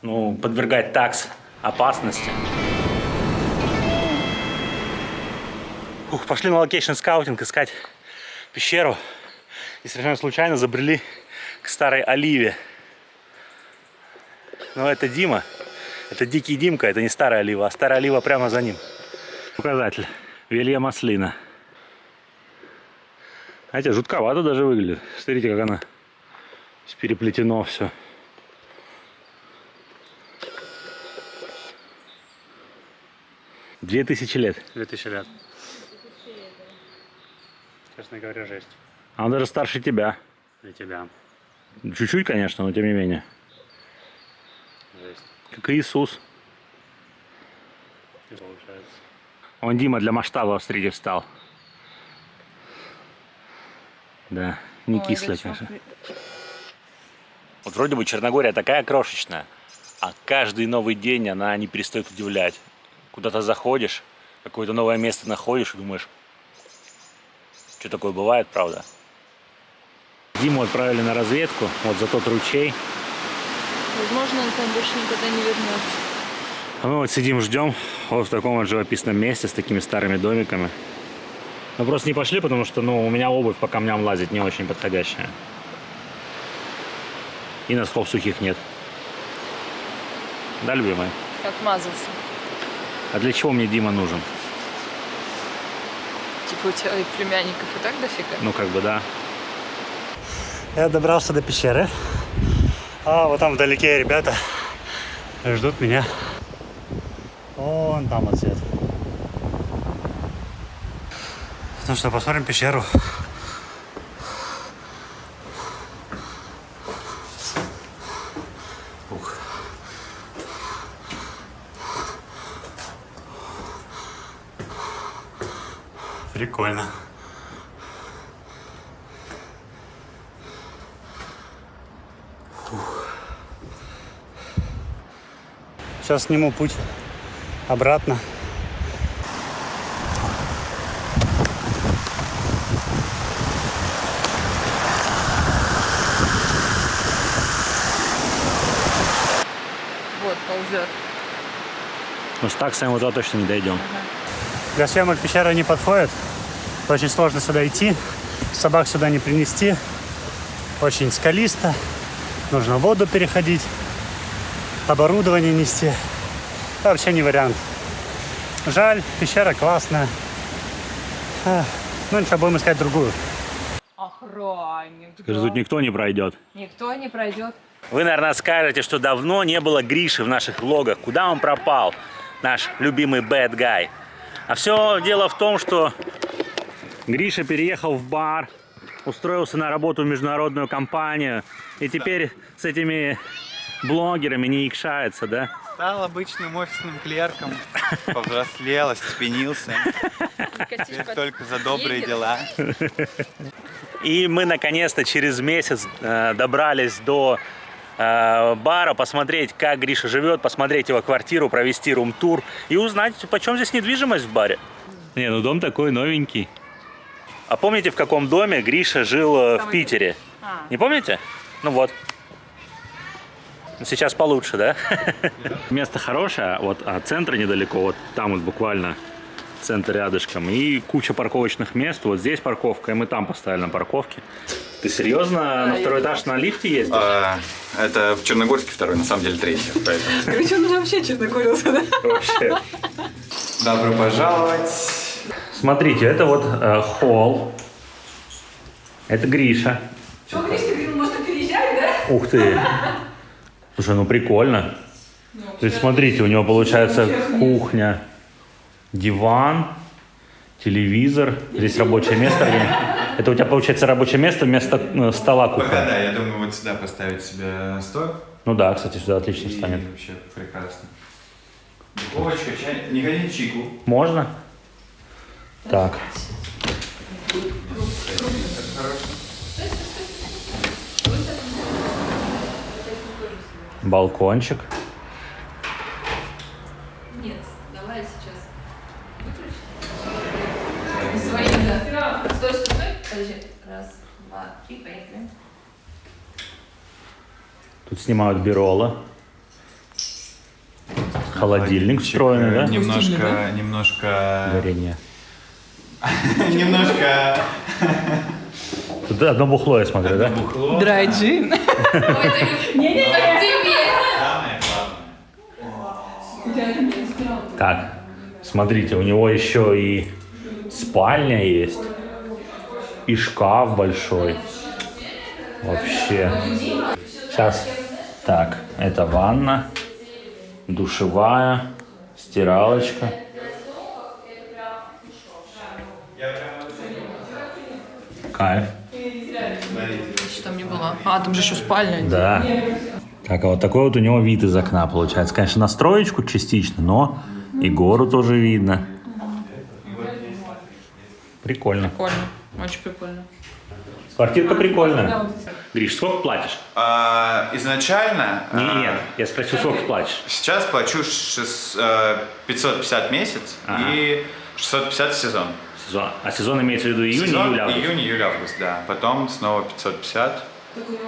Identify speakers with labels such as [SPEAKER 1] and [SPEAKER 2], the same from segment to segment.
[SPEAKER 1] ну, подвергать такс опасности. Ух, пошли на локейшн скаутинг искать пещеру. И совершенно случайно забрели к старой оливе. Но это Дима. Это Дикий Димка, это не старая олива, а старая олива прямо за ним. Указатель. Велья маслина. Знаете, жутковато даже выглядит. Смотрите, как она переплетено все. Две тысячи лет. 2000 лет. Честно говоря, жесть. Она даже старше тебя. Для тебя. Чуть-чуть, конечно, но тем не менее. Жесть. Как Иисус. Получается. Он Дима для масштаба, смотрите, встал. Да, не кислая, конечно. Вот вроде бы Черногория такая крошечная, а каждый новый день она не перестает удивлять. Куда-то заходишь, какое-то новое место находишь и думаешь, что такое бывает, правда? Диму отправили на разведку, вот за тот ручей.
[SPEAKER 2] Возможно, он там больше никогда не вернется.
[SPEAKER 1] А мы вот сидим, ждем, вот в таком вот живописном месте с такими старыми домиками. Мы просто не пошли, потому что, ну, у меня обувь по камням лазить не очень подходящая. И носков сухих нет. Да, любимый?
[SPEAKER 2] Отмазался.
[SPEAKER 1] А для чего мне Дима нужен?
[SPEAKER 2] Типа у тебя и племянников и так дофига?
[SPEAKER 1] Ну, как бы, да.
[SPEAKER 3] Я добрался до пещеры. А вот там вдалеке ребята ждут меня. Вон там вот свет. Ну что, посмотрим пещеру. Ух. Прикольно. Сейчас сниму путь обратно.
[SPEAKER 2] Вот, ползет.
[SPEAKER 1] Ну, с таксами мы туда точно не дойдем.
[SPEAKER 3] Для съемок пещера не подходит. Очень сложно сюда идти. Собак сюда не принести. Очень скалисто. Нужно воду переходить. Оборудование нести. Это вообще не вариант. Жаль, пещера классная. Ну ничего, будем искать другую.
[SPEAKER 2] Охранник.
[SPEAKER 1] Скажи, тут никто не пройдет.
[SPEAKER 2] Никто не пройдет.
[SPEAKER 1] Вы, наверное, скажете, что давно не было Гриши в наших влогах. Куда он пропал? Наш любимый bad guy. А все дело в том, что Гриша переехал в бар, устроился на работу в международную компанию, и теперь с этими блогерами не икшается, да?
[SPEAKER 4] Стал обычным офисным клерком, повзрослел, остепенился. Теперь только за добрые дела.
[SPEAKER 1] И мы наконец-то через месяц добрались до бара, посмотреть, как Гриша живет, посмотреть его квартиру, провести рум-тур и узнать, почем здесь недвижимость в баре. Не, ну дом такой новенький. А помните, в каком доме Гриша жил в Питере? Не помните? Ну вот. Сейчас получше, да? Место хорошее, вот, а центр недалеко, вот там вот буквально центр рядышком. И куча парковочных мест. Вот здесь парковка, и мы там поставили на парковке. Ты серьезно на второй этаж на лифте ездишь?
[SPEAKER 4] Это в Черногорске второй, на самом деле третий. Поэтому.
[SPEAKER 2] Короче, он уже вообще черногорился, да?
[SPEAKER 1] Вообще.
[SPEAKER 4] Добро пожаловать.
[SPEAKER 1] Смотрите, это вот холл. Это Гриша.
[SPEAKER 2] Что, Гриш, ты говорил, можно переезжать, да?
[SPEAKER 1] Ух ты. Слушай, ну прикольно. То есть смотрите, у него получается кухня, диван, телевизор. Здесь рабочее место. Это у тебя получается рабочее место вместо стола кухни.
[SPEAKER 4] Пока да, я думаю вот сюда поставить себе стол.
[SPEAKER 1] Ну да, кстати, сюда отлично станет.
[SPEAKER 4] Вообще прекрасно. Духовочка, чай. Не хотите чайку?
[SPEAKER 1] Можно? Так. Балкончик.
[SPEAKER 2] Нет, давай сейчас выключи. Своим, да. Стой, стой, стой. Подожди. Раз, два, три, поехали.
[SPEAKER 1] Тут снимают бюро. Холодильник встроенный, да?
[SPEAKER 4] Немножко...
[SPEAKER 1] Горение.
[SPEAKER 4] Немножко...
[SPEAKER 1] Тут одно бухло, я смотрю, да?
[SPEAKER 2] Ой,
[SPEAKER 5] Драй-джин.
[SPEAKER 2] не тебе.
[SPEAKER 4] Самое главное.
[SPEAKER 1] Так, смотрите, у него еще и спальня есть, и шкаф большой. Вообще. Сейчас. Так, это ванна, душевая, стиралочка. Кайф.
[SPEAKER 5] Что там не было? А, там же еще спальня.
[SPEAKER 1] Да. Так, а вот такой вот у него вид из окна получается. Конечно, на строечку частично, но и гору тоже видно. Прикольно.
[SPEAKER 5] Прикольно. Очень прикольно.
[SPEAKER 1] Квартирка прикольная. Гриш, сколько платишь?
[SPEAKER 4] Изначально...
[SPEAKER 1] Нет, я спросил, сколько платишь?
[SPEAKER 4] Сейчас плачу 550 в месяц и 650 в сезон.
[SPEAKER 1] Сезон. А сезон имеется в виду июнь,
[SPEAKER 4] Сезон
[SPEAKER 1] июль, август?
[SPEAKER 4] июнь, июль, август, да. Потом снова 550.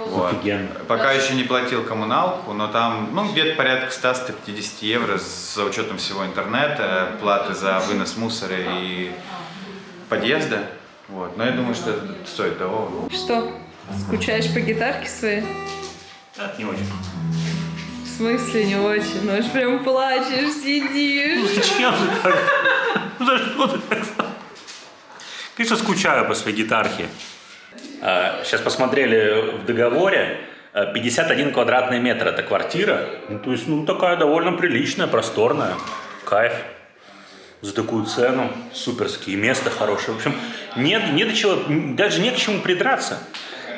[SPEAKER 4] Вот.
[SPEAKER 1] Офигенно.
[SPEAKER 4] Пока еще не платил коммуналку, но там, ну, где-то порядка 100-150 евро за учетом всего интернета, платы за вынос мусора и подъезда. Вот. Но я думаю, что это стоит того.
[SPEAKER 5] Что? Скучаешь по гитарке своей?
[SPEAKER 1] Так, не очень.
[SPEAKER 5] В смысле не очень? Ну аж прям плачешь, сидишь.
[SPEAKER 1] Зачем же так? За что ты так? Конечно, скучаю по своей гитарке. Сейчас посмотрели в договоре. 51 квадратный метр это квартира. Ну, то есть, ну, такая довольно приличная, просторная. Кайф. За такую цену. Суперские, место хорошее. В общем, нет, не до чего, даже не к чему придраться.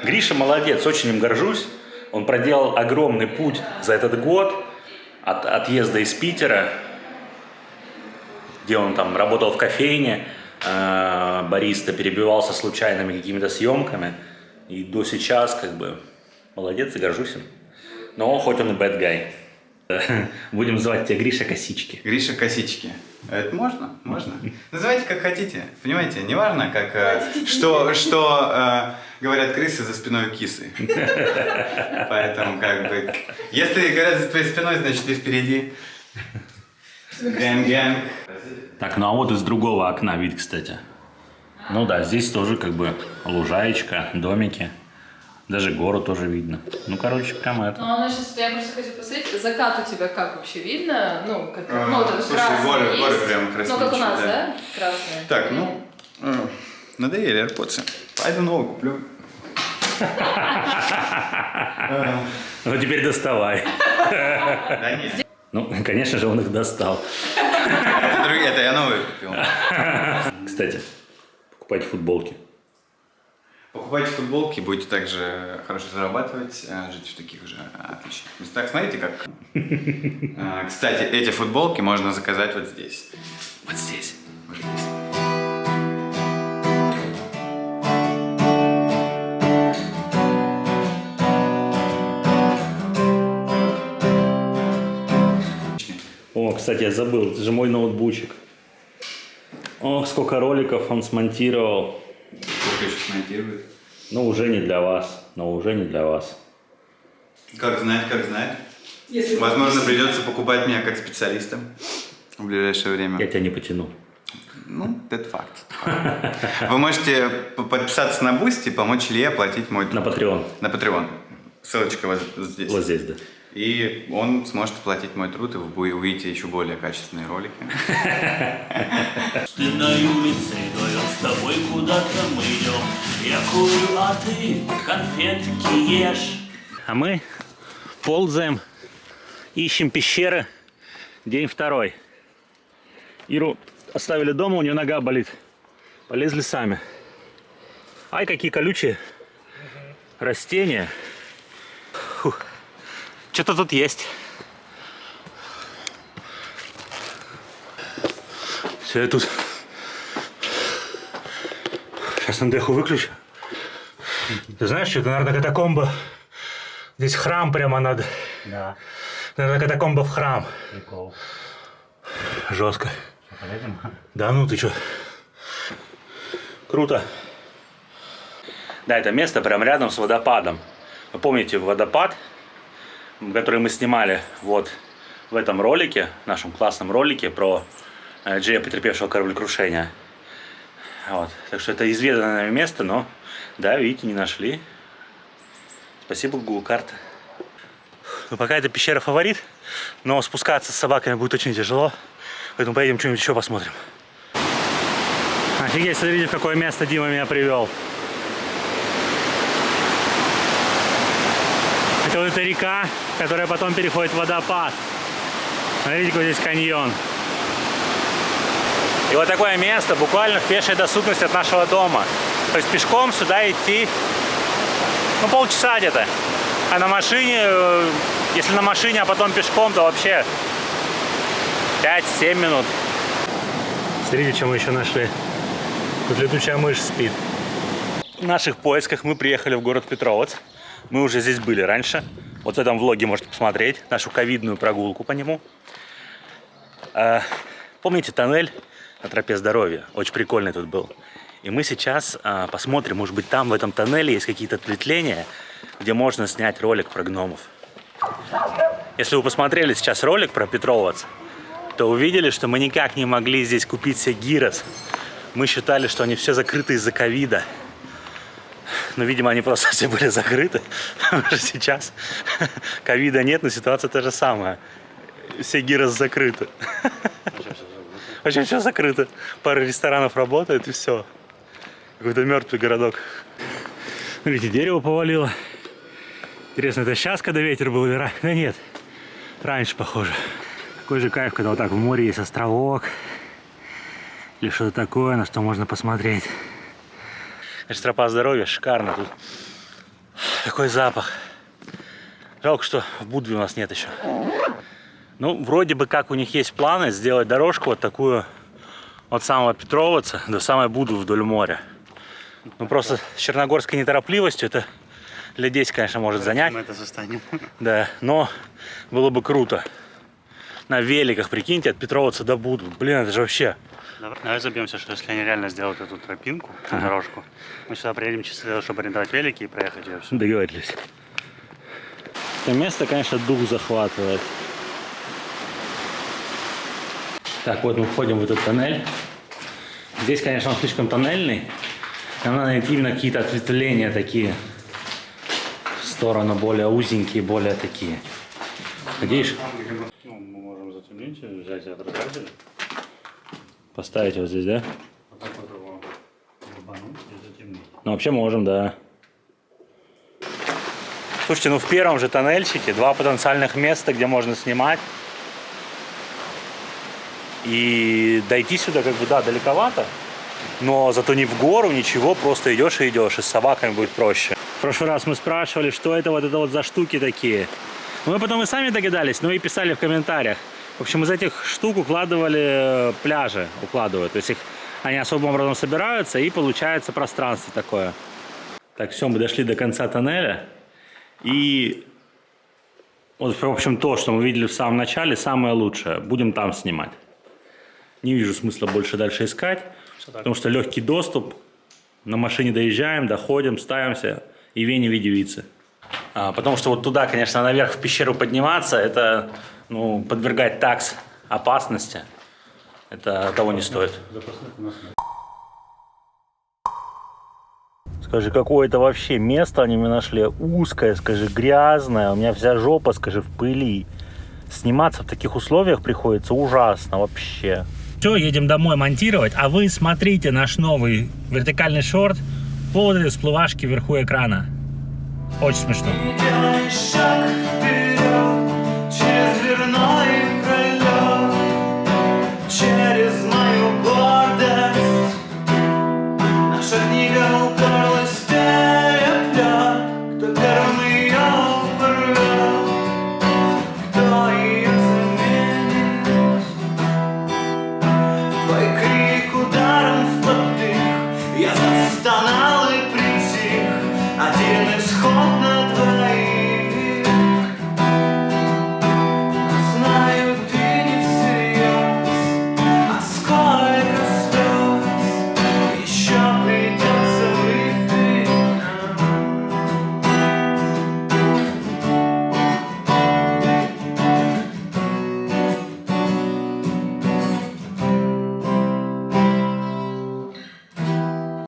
[SPEAKER 1] Гриша молодец, очень им горжусь. Он проделал огромный путь за этот год от отъезда из Питера, где он там работал в кофейне, бариста, перебивался случайными какими-то съемками. И до сейчас, как бы, молодец и горжусь им. Но хоть он и bad guy. Будем звать тебя Гриша Косички.
[SPEAKER 4] Гриша Косички. Это можно? Можно. Называйте как хотите. Понимаете, не важно, как, что говорят крысы за спиной кисы. Поэтому, как бы, если говорят за твоей спиной, значит ты впереди. Гэнг-гэнг.
[SPEAKER 1] Так, ну а вот из другого окна вид, кстати. Ну да, здесь тоже как бы лужаечка, домики. Даже гору тоже видно. Ну, короче, прямо это.
[SPEAKER 2] Ну, она сейчас, я просто хочу посмотреть, закат у тебя как вообще видно? Ну, как, ну, там
[SPEAKER 4] слушай,
[SPEAKER 2] красный
[SPEAKER 4] горы
[SPEAKER 2] есть.
[SPEAKER 4] прям красивые.
[SPEAKER 2] Ну, как у нас, да? Красные.
[SPEAKER 4] Так, ну, надоели AirPods. Пойду новый куплю.
[SPEAKER 1] Ну, теперь доставай.
[SPEAKER 4] Да нет.
[SPEAKER 1] Ну, конечно же, он их достал.
[SPEAKER 4] Это я новый купил.
[SPEAKER 1] Кстати, покупайте футболки.
[SPEAKER 4] Покупайте футболки, будете также хорошо зарабатывать, жить в таких же отличных местах. Смотрите, как. Кстати, эти футболки можно заказать вот здесь.
[SPEAKER 1] Вот здесь.
[SPEAKER 4] Вот здесь.
[SPEAKER 1] О, кстати, я забыл, это же мой ноутбучик. Ох, сколько роликов он смонтировал.
[SPEAKER 4] Сколько еще смонтирует?
[SPEAKER 1] Ну, уже не для вас, но уже не для вас.
[SPEAKER 4] Как знать, как знать. Возможно, придется покупать меня как специалиста в ближайшее время.
[SPEAKER 1] Я тебя не потяну.
[SPEAKER 4] Ну, это факт. Вы можете подписаться на Boosty, помочь Илье оплатить мой труд.
[SPEAKER 1] На Patreon.
[SPEAKER 4] На Patreon. Ссылочка вот здесь.
[SPEAKER 1] Вот здесь, да.
[SPEAKER 4] И он сможет оплатить мой труд, и вы увидите еще более качественные ролики.
[SPEAKER 1] Пустынной улицей вдвоем с тобой куда-то мы идем. Я курю, а ты конфетки ешь. А мы ползаем, ищем пещеры. День второй. Иру оставили дома, у нее нога болит. Полезли сами. Ай, какие колючие растения. Фух. Что-то тут есть. Все, я тут. Сейчас Андеху выключу. Ты знаешь, что это, наверное, катакомба. Здесь храм прямо надо.
[SPEAKER 3] Да,
[SPEAKER 1] Наверное, катакомба в храм.
[SPEAKER 3] прикол.
[SPEAKER 1] Жестко.
[SPEAKER 3] Полезем?
[SPEAKER 1] Да ну ты чё? Круто. Да, это место прям рядом с водопадом. Вы помните водопад, который мы снимали вот в этом ролике, нашем классном ролике про Джея, потерпевшего кораблекрушения. Вот. Так что это изведанное место, но, да, видите, не нашли. Спасибо, Google карты. Ну, пока эта пещера фаворит, но спускаться с собаками будет очень тяжело. Поэтому поедем что-нибудь еще посмотрим. Офигеть, смотрите, в какое место Дима меня привел. Это вот эта река, которая потом переходит в водопад. Смотрите, какой здесь каньон. И вот такое место буквально в пешей доступности от нашего дома. То есть пешком сюда идти, ну, полчаса где-то. А на машине, если на машине, а потом пешком, то вообще 5-7 минут. Смотрите, что мы еще нашли. Тут летучая мышь спит. В наших поисках мы приехали в город Петровец. Мы уже здесь были раньше. Вот в этом влоге можете посмотреть нашу ковидную прогулку по нему. Помните тоннель на тропе здоровья? Очень прикольный тут был. И мы сейчас посмотрим, может быть, там в этом тоннеле есть какие-то ответвления, где можно снять ролик про гномов. Если вы посмотрели сейчас ролик про Петровец, то увидели, что мы никак не могли здесь купить себе гирос. Мы считали, что они все закрыты из-за ковида. Но, видимо, они просто все были закрыты. Сейчас ковида нет, но ситуация та же самая. Все гирос закрыты. Вообще все закрыто. Пара ресторанов работает и все. Какой-то мертвый городок. Видите, дерево повалило. Интересно, это сейчас, когда ветер был, или раньше? Да нет, раньше, похоже. Какой же кайф, когда вот так в море есть островок. Или что-то такое, на что можно посмотреть. Значит, тропа здоровья шикарно тут. Какой запах. Жалко, что в Будве у нас нет еще. Ну, вроде бы как у них есть планы сделать дорожку вот такую от самого Петровца до самой Будвы вдоль моря. Ну, просто с черногорской неторопливостью это лет 10, конечно, может занять.
[SPEAKER 3] Мы это застанем.
[SPEAKER 1] Да, но было бы круто. На великах, прикиньте, от Петровца до Будвы. Блин, это же вообще...
[SPEAKER 3] Давай забьемся, что если они реально сделают эту тропинку, дорожку, мы сюда приедем чисто, чтобы арендовать велики и проехать ее все.
[SPEAKER 1] Договорились. Это место, конечно, дух захватывает. Так, вот мы входим в этот тоннель. Здесь, конечно, он слишком тоннельный. Нам надо найти именно какие-то ответвления такие. В сторону более узенькие, более такие. Надеюсь?
[SPEAKER 3] Ну, мы можем затемнить, взять этот раздель.
[SPEAKER 1] Поставить его здесь, да?
[SPEAKER 3] Вот так вот его рубануть и затемнить.
[SPEAKER 1] Ну, вообще можем, да. Слушайте, ну в первом же тоннельчике 2 потенциальных места, где можно снимать. И дойти сюда, как бы, да, далековато. Но зато не в гору, ничего, просто идешь и идешь. И с собаками будет проще. В прошлый раз мы спрашивали, что это вот за штуки такие. Мы потом и сами догадались, но и писали в комментариях. В общем, из этих штук укладывали пляжи, укладывают. То есть они особым образом собираются, и получается пространство такое. Так, все, мы дошли до конца тоннеля. И вот, в общем, то, что мы видели в самом начале, самое лучшее. Будем там снимать. Не вижу смысла больше дальше искать, потому что легкий доступ. На машине доезжаем, доходим, ставимся, и вени в виде вицы. Потому что вот туда, конечно, наверх в пещеру подниматься, это, ну, подвергать такс опасности. Это того не стоит. Скажи, какое это вообще место они мне нашли? Узкое, скажи, грязное. У меня вся жопа, скажи, в пыли. Сниматься в таких условиях приходится ужасно вообще. Все, едем домой монтировать, а вы смотрите наш новый вертикальный шорт по всплывашке вверху экрана. Очень смешно.
[SPEAKER 6] Делай шаг вперед.